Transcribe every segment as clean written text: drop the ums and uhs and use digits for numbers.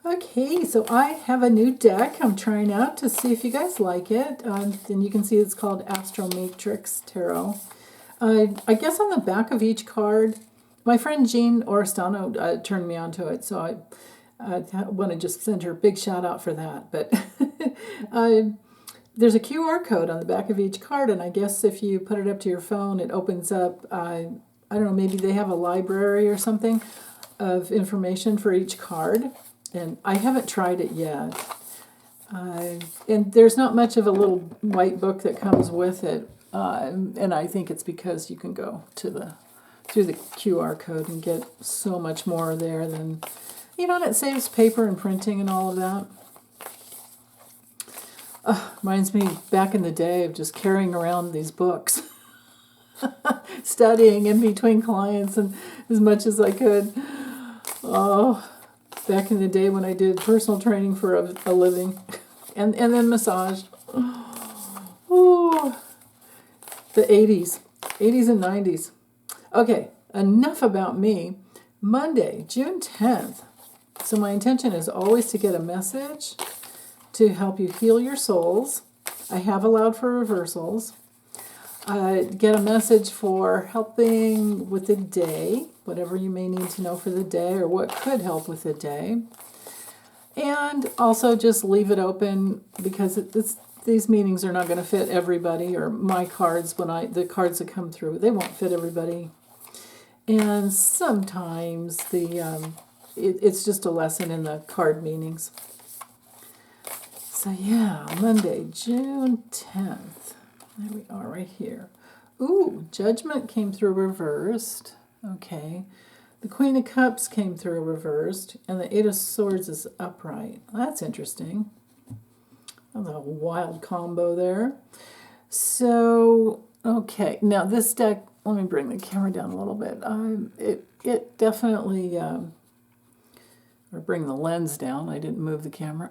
Okay, so I have a new deck I'm trying out to see if you guys like it. And you can see it's called Astro Matrix Tarot. I guess on the back of each card, my friend Jean Oristano turned me onto it, so I want to just send her a big shout out for that. But there's a QR code on the back of each card, and I guess if you put it up to your phone, it opens up, I don't know, maybe they have a library or something of information for each card. And I haven't tried it yet. And there's not much of a little white book that comes with it. And I think it's because you can go to through the QR code and get so much more there than, and it saves paper and printing and all of that. Reminds me back in the day of just carrying around these books, studying in between clients and as much as I could. Oh, back in the day when I did personal training for a living, and then massage. Ooh, the 80s and 90s. Okay, enough about me. Monday, June 10th. So my intention is always to get a message to help you heal your souls. I have allowed for reversals. Get a message for helping with the day, whatever you may need to know for the day or what could help with the day. And also just leave it open because these meetings are not going to fit everybody, or my cards, the cards that come through, they won't fit everybody. And sometimes it's just a lesson in the card meanings. So yeah, Monday, June 10th. There we are right here. Ooh, Judgment came through reversed. Okay. The Queen of Cups came through reversed, and the Eight of Swords is upright. That's interesting. That's a wild combo there. So, okay. Now this deck, let me bring the camera down a little bit. It definitely, or bring the lens down. I didn't move the camera.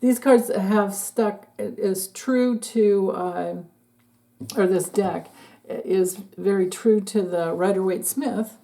These cards have stuck as true to, or this deck is very true to the Rider-Waite-Smith,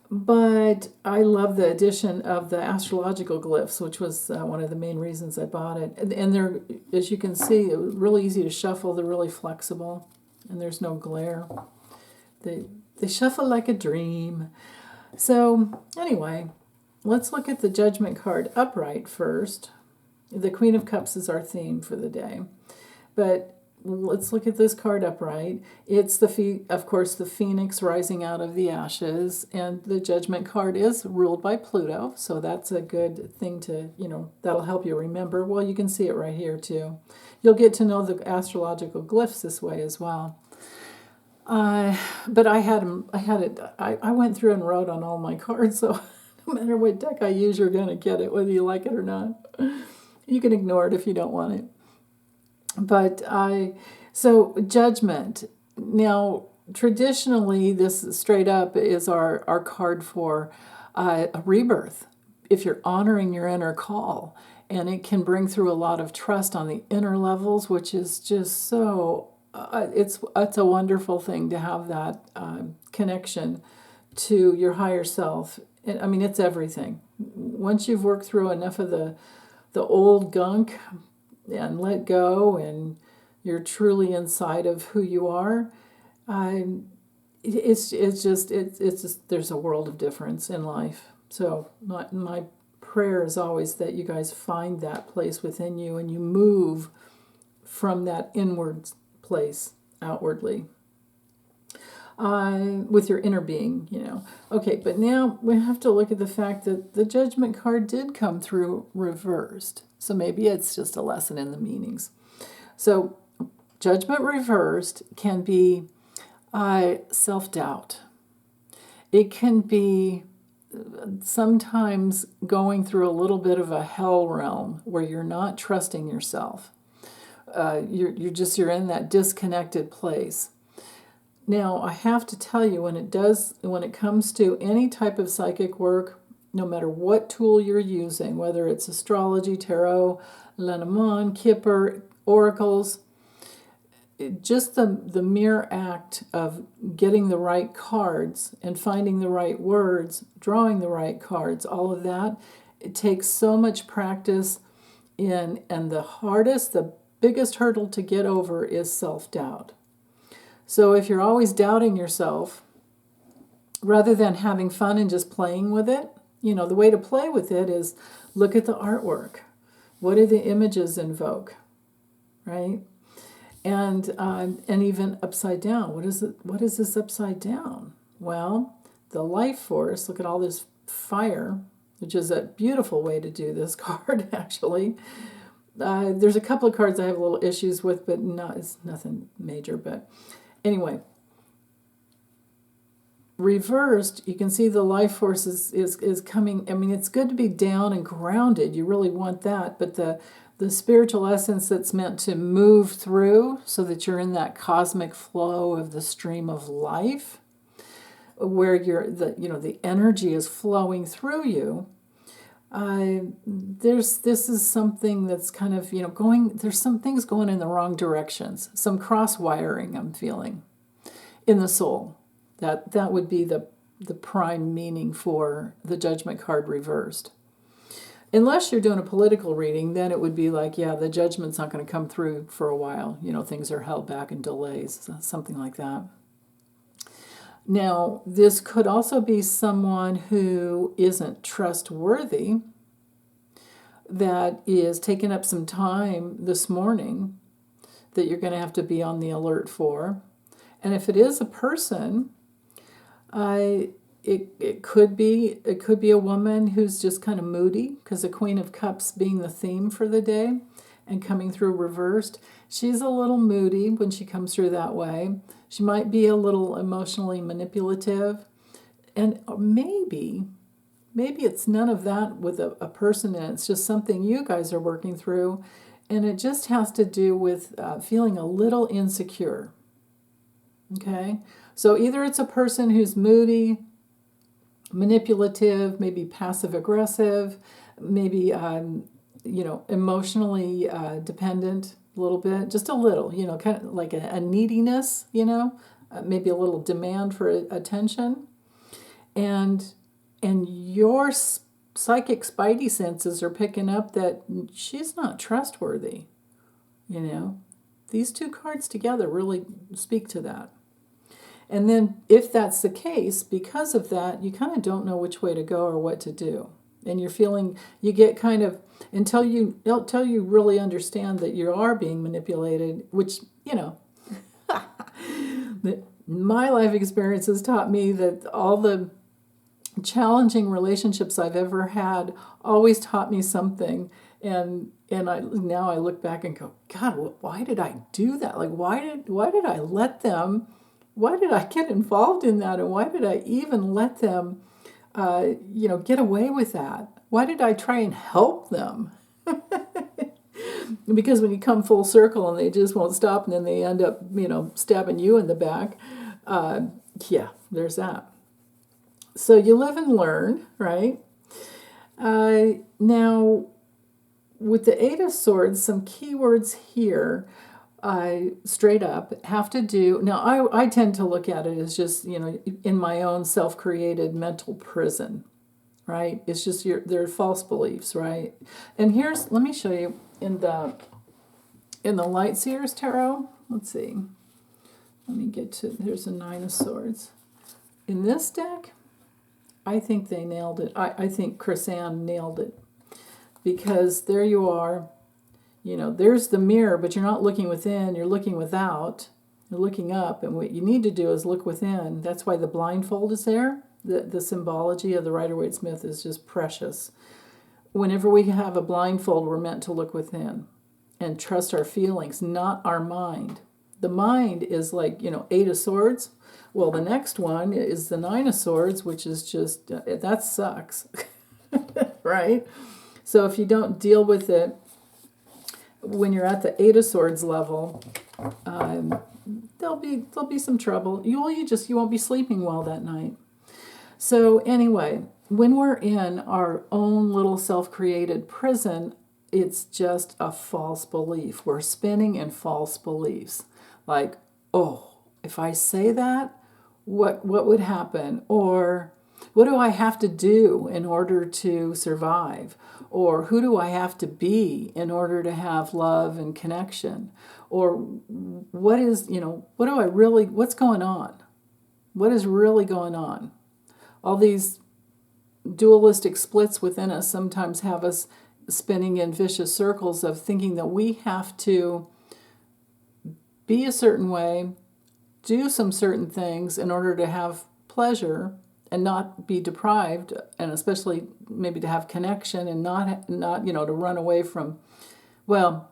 but I love the addition of the astrological glyphs, which was one of the main reasons I bought it. And they're, as you can see, really easy to shuffle. They're really flexible, and there's no glare. They shuffle like a dream. So anyway, let's look at the Judgment card upright first. The Queen of Cups is our theme for the day. But let's look at this card upright. It's of course, the Phoenix rising out of the ashes, and the Judgment card is ruled by Pluto, so that's a good thing to, that'll help you remember. Well, you can see it right here too. You'll get to know the astrological glyphs this way as well. But I went through and wrote on all my cards, so no matter what deck I use, you're going to get it, whether you like it or not. You can ignore it if you don't want it. But so Judgment. Now, traditionally, this straight up is our card for a rebirth, if you're honoring your inner call. And it can bring through a lot of trust on the inner levels, which is just so, it's a wonderful thing to have that connection to your higher self. I mean, it's everything. Once you've worked through enough of the old gunk and let go, and you're truly inside of who you are, it's just there's a world of difference in life. So my prayer is always that you guys find that place within you and you move from that inward place outwardly. With your inner being, Okay, but now we have to look at the fact that the Judgment card did come through reversed. So maybe it's just a lesson in the meanings. So Judgment reversed can be self-doubt. It can be sometimes going through a little bit of a hell realm where you're not trusting yourself. You're in that disconnected place. Now, I have to tell you, when it comes to any type of psychic work, no matter what tool you're using, whether it's astrology, tarot, Lenormand, Kipper, oracles, just the mere act of getting the right cards and finding the right words, drawing the right cards, all of that, it takes so much practice in, and the biggest hurdle to get over is self-doubt. So if you're always doubting yourself, rather than having fun and just playing with it, the way to play with it is look at the artwork. What do the images invoke, right? And even upside down. What is it? What is this upside down? Well, the life force. Look at all this fire, which is a beautiful way to do this card. Actually, there's a couple of cards I have a little issues with, but it's nothing major. But anyway, reversed, you can see the life force is coming. I mean, it's good to be down and grounded. You really want that, but the spiritual essence that's meant to move through so that you're in that cosmic flow of the stream of life, where the energy is flowing through you. This is something that's kind of there's some things going in the wrong directions, some cross wiring I'm feeling in the soul. That would be the prime meaning for the Judgment card reversed. Unless you're doing a political reading, then it would be like, the judgment's not going to come through for a while. Things are held back in delays, something like that. Now, this could also be someone who isn't trustworthy, that is taking up some time this morning that you're going to have to be on the alert for. And if it is a person, it could be a woman who's just kind of moody, because the Queen of Cups being the theme for the day and coming through reversed, she's a little moody when she comes through that way. She might be a little emotionally manipulative, and maybe it's none of that with a person, and it's just something you guys are working through, and it just has to do with feeling a little insecure. Okay, so either it's a person who's moody, manipulative, maybe passive aggressive, maybe emotionally dependent a little bit, just a little, kind of like a neediness, maybe a little demand for attention, and your psychic spidey senses are picking up that she's not trustworthy. These two cards together really speak to that. And then if that's the case, because of that, you kind of don't know which way to go or what to do. And you get kind of, until you really understand that you are being manipulated, which, my life experience has taught me that all the challenging relationships I've ever had always taught me something. And now I look back and go, God, why did I do that? Like, why did I let them? Why did I get involved in that? And why did I even let them, get away with that? Why did I try and help them? Because when you come full circle and they just won't stop, and then they end up, stabbing you in the back. There's that. So you live and learn, right? Now, with the Eight of Swords, some keywords here. Straight up have to do. Now, I tend to look at it as just, in my own self-created mental prison, right? It's just they're false beliefs, right? And let me show you in the Light Seers Tarot. Let's see. Let me get to, there's a Nine of Swords. In this deck, I think they nailed it. I think Chris Ann nailed it, because there you are. There's the mirror, but you're not looking within, you're looking without. You're looking up, and what you need to do is look within. That's why the blindfold is there. The symbology of the Rider-Waite-Smith is just precious. Whenever we have a blindfold, we're meant to look within and trust our feelings, not our mind. The mind is like, Eight of Swords. Well, the next one is the Nine of Swords, which is just, that sucks, right? So if you don't deal with it, when you're at the Eight of Swords level, there'll be some trouble. You won't be sleeping well that night. So anyway, when we're in our own little self-created prison, it's just a false belief. We're spinning in false beliefs. Like, oh, if I say that, what would happen? Or what do I have to do in order to survive? Or who do I have to be in order to have love and connection? Or what is, what's going on? What is really going on? All these dualistic splits within us sometimes have us spinning in vicious circles of thinking that we have to be a certain way, do some certain things in order to have pleasure and not be deprived, and especially maybe to have connection and not to run away from, well,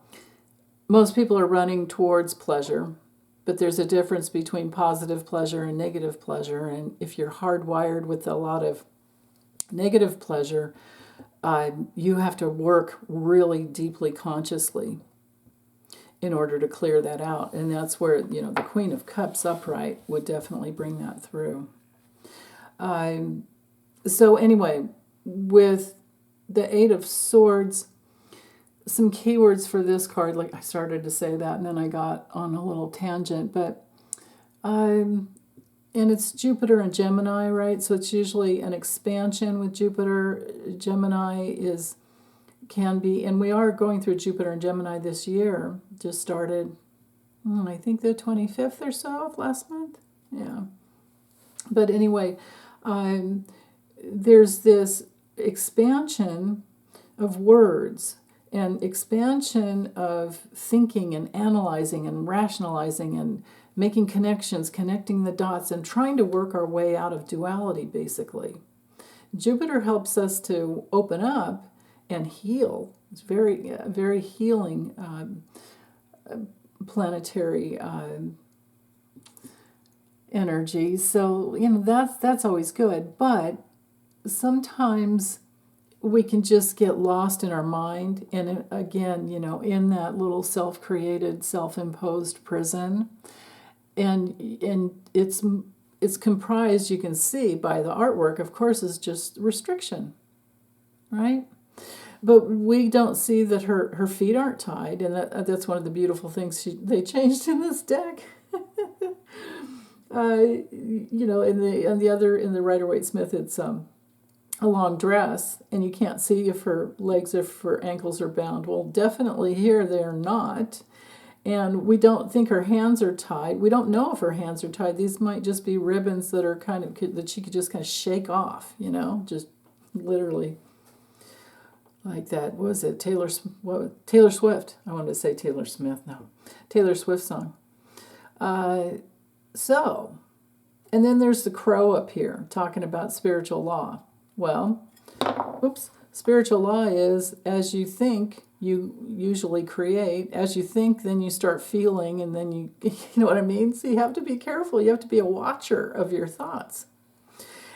most people are running towards pleasure, but there's a difference between positive pleasure and negative pleasure. And if you're hardwired with a lot of negative pleasure, you have to work really deeply consciously in order to clear that out. And that's where, the Queen of Cups upright would definitely bring that through. So anyway, with the Eight of Swords, some keywords for this card, like I started to say that and then I got on a little tangent, but and it's Jupiter and Gemini, right? So it's usually an expansion with Jupiter. Gemini can be, and we are going through Jupiter and Gemini this year. Just started, I think the 25th or so of last month. Yeah. But anyway, there's this expansion of words and expansion of thinking and analyzing and rationalizing and making connections, connecting the dots, and trying to work our way out of duality, basically. Jupiter helps us to open up and heal. It's very, very healing planetary energy. So, that's always good. But sometimes we can just get lost in our mind. And again, in that little self-created, self-imposed prison. And it's comprised, you can see by the artwork, of course, is just restriction, right? But we don't see that her feet aren't tied, and that's one of the beautiful things they changed in this deck. In the Rider-Waite-Smith, it's a long dress, and you can't see if her legs, if her ankles are bound. Well, definitely here they're not. And we don't think her hands are tied. We don't know if her hands are tied. These might just be ribbons that are that she could just kind of shake off, just literally like that. What was it? Taylor Swift. I wanted to say Taylor Smith. No, Taylor Swift song. And then there's the crow up here talking about spiritual law. Well, spiritual law is as you think, you usually create. As you think, then you start feeling, and then you know what I mean? So you have to be careful. You have to be a watcher of your thoughts.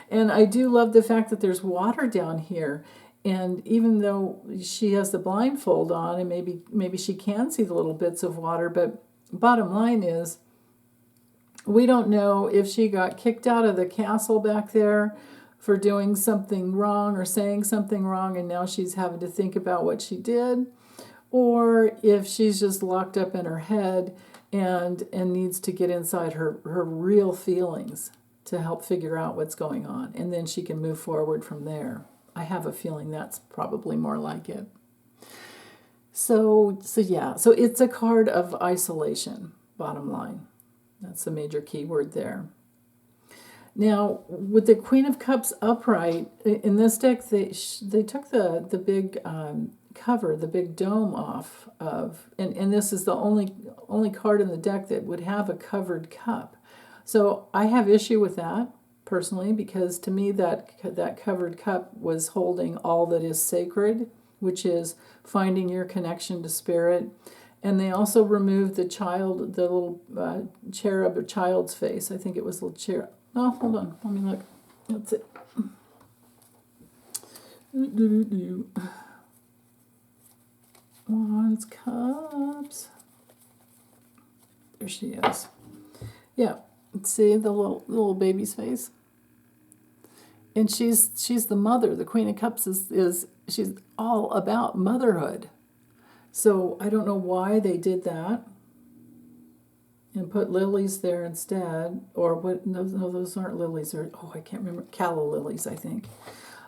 And I do love the fact that there's water down here. And even though she has the blindfold on, and maybe she can see the little bits of water, but bottom line is, we don't know if she got kicked out of the castle back there for doing something wrong or saying something wrong, and now she's having to think about what she did, or if she's just locked up in her head and needs to get inside her real feelings to help figure out what's going on, and then she can move forward from there. I have a feeling that's probably more like it. So it's a card of isolation, bottom line. That's a major key word there. Now, with the Queen of Cups upright, in this deck, they took the big cover, the big dome off of, and this is the only card in the deck that would have a covered cup. So I have issue with that, personally, because to me that covered cup was holding all that is sacred, which is finding your connection to spirit. And they also removed the little cherub or child's face. I think it was a little cherub. Oh, hold on. Let me look. That's it. Wands, cups. There she is. Yeah. See the little baby's face? And she's the mother. The Queen of Cups is she's all about motherhood. So I don't know why they did that. and put lilies there instead, or what? No, no, those aren't lilies. Or I can't remember. Calla lilies, I think.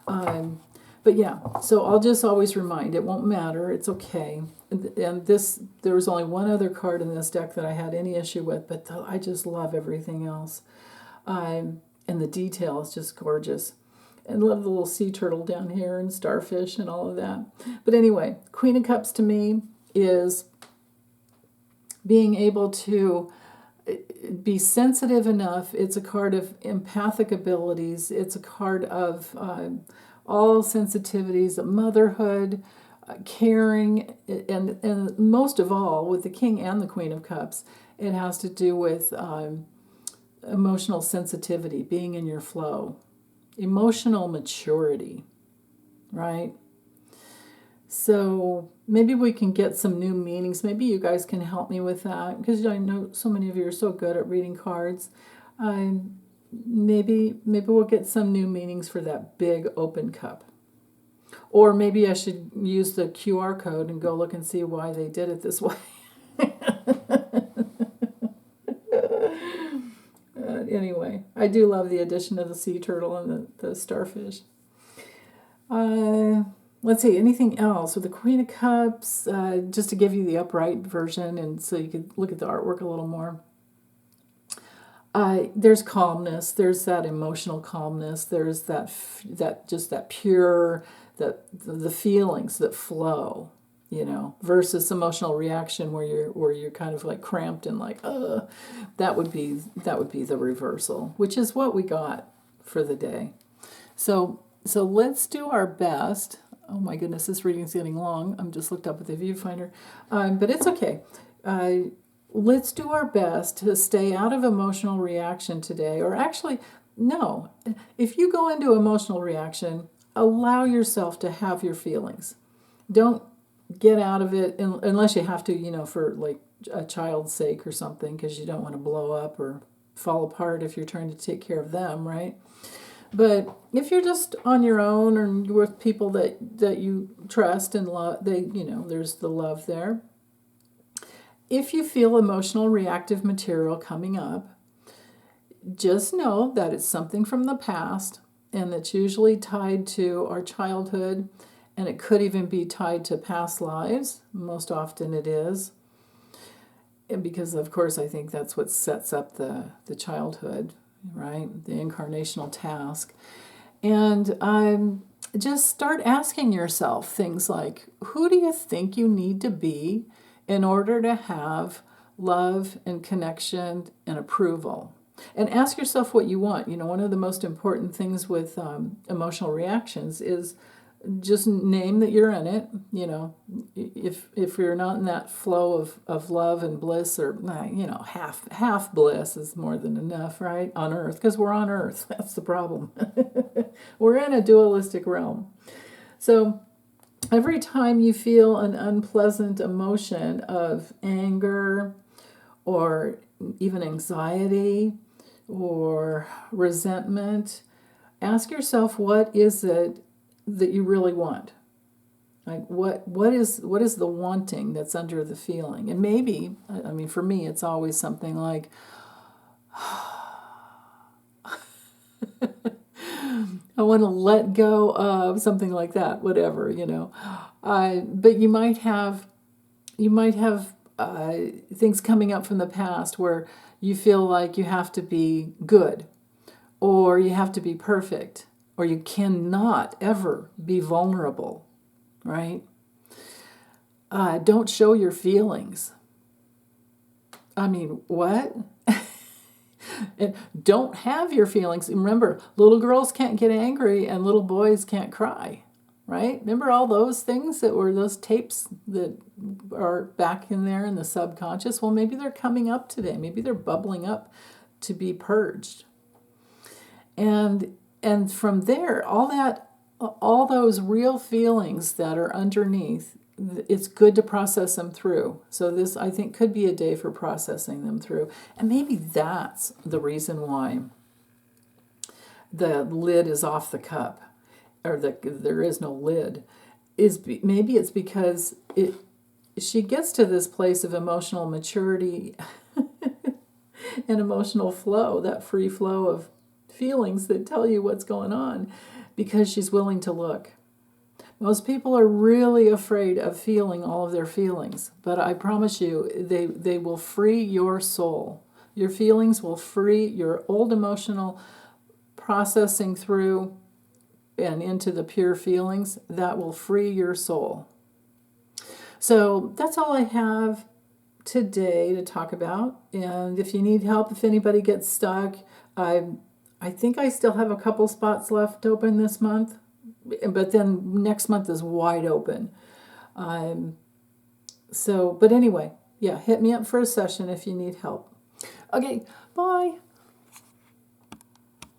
But yeah, so I'll just always remind, it won't matter. It's okay. And this, there was only one other card in this deck that I had any issue with, but I just love everything else. And the detail is just gorgeous. And love the little sea turtle down here and starfish and all of that. But anyway, Queen of Cups to me is being able to be sensitive enough. It's a card of empathic abilities. It's a card of all sensitivities, of motherhood, caring, and most of all, with the King and the Queen of Cups, it has to do with emotional sensitivity, being in your flow, emotional maturity, right? So maybe we can get some new meanings. Maybe you guys can help me with that, because I know so many of you are so good at reading cards. Maybe we'll get some new meanings for that big open cup. Or maybe I should use the QR code and go look and see why they did it this way. Anyway, I do love the addition of the sea turtle and the starfish. Let's see, anything else with the Queen of Cups, just to give you the upright version and so you could look at the artwork a little more. There's calmness, there's that emotional calmness, there's that just that pure, the feelings that flow, versus emotional reaction where you're kind of like cramped and like, that would be the reversal, which is what we got for the day. So let's do our best. Oh my goodness, this reading's getting long. I'm just looked up at the viewfinder, but it's okay. Let's do our best to stay out of emotional reaction today. Or actually, no. If you go into emotional reaction, allow yourself to have your feelings. Don't get out of it unless you have to, for like a child's sake or something, because you don't want to blow up or fall apart if you're trying to take care of them, right? But if you're just on your own or with people that you trust and love, there's the love there. If you feel emotional reactive material coming up, just know that it's something from the past, and it's usually tied to our childhood, and it could even be tied to past lives. Most often it is. And because, of course, I think that's what sets up the childhood, right? The incarnational task. And just start asking yourself things like, who do you think you need to be in order to have love and connection and approval? And ask yourself what you want. One of the most important things with emotional reactions is just name that you're in it. If you're not in that flow of love and bliss, or half bliss is more than enough, right? On Earth, because we're on Earth. That's the problem. We're in a dualistic realm. So every time you feel an unpleasant emotion of anger or even anxiety or resentment, ask yourself, what is it that you really want? Like what is the wanting that's under the feeling? And maybe, for me, it's always something like, I want to let go of something like that, whatever, but you might have things coming up from the past where you feel like you have to be good, or you have to be perfect, or you cannot ever be vulnerable, right? Don't show your feelings. What? And don't have your feelings. Remember, little girls can't get angry and little boys can't cry, right? Remember all those things that were those tapes that are back in there in the subconscious? Well, maybe they're coming up today. Maybe they're bubbling up to be purged. And from there, all those real feelings that are underneath, it's good to process them through. So this, I think, could be a day for processing them through. And maybe that's the reason why the lid is off the cup, or there is no lid. Maybe it's because she gets to this place of emotional maturity and emotional flow, that free flow of feelings that tell you what's going on, because she's willing to look. Most people are really afraid of feeling all of their feelings, but I promise you, they will free your soul. Your feelings will free your old emotional processing through and into the pure feelings. That will free your soul. So that's all I have today to talk about. And if you need help, if anybody gets stuck, I think I still have a couple spots left open this month, but then next month is wide open. But anyway, yeah, hit me up for a session if you need help. Okay, bye.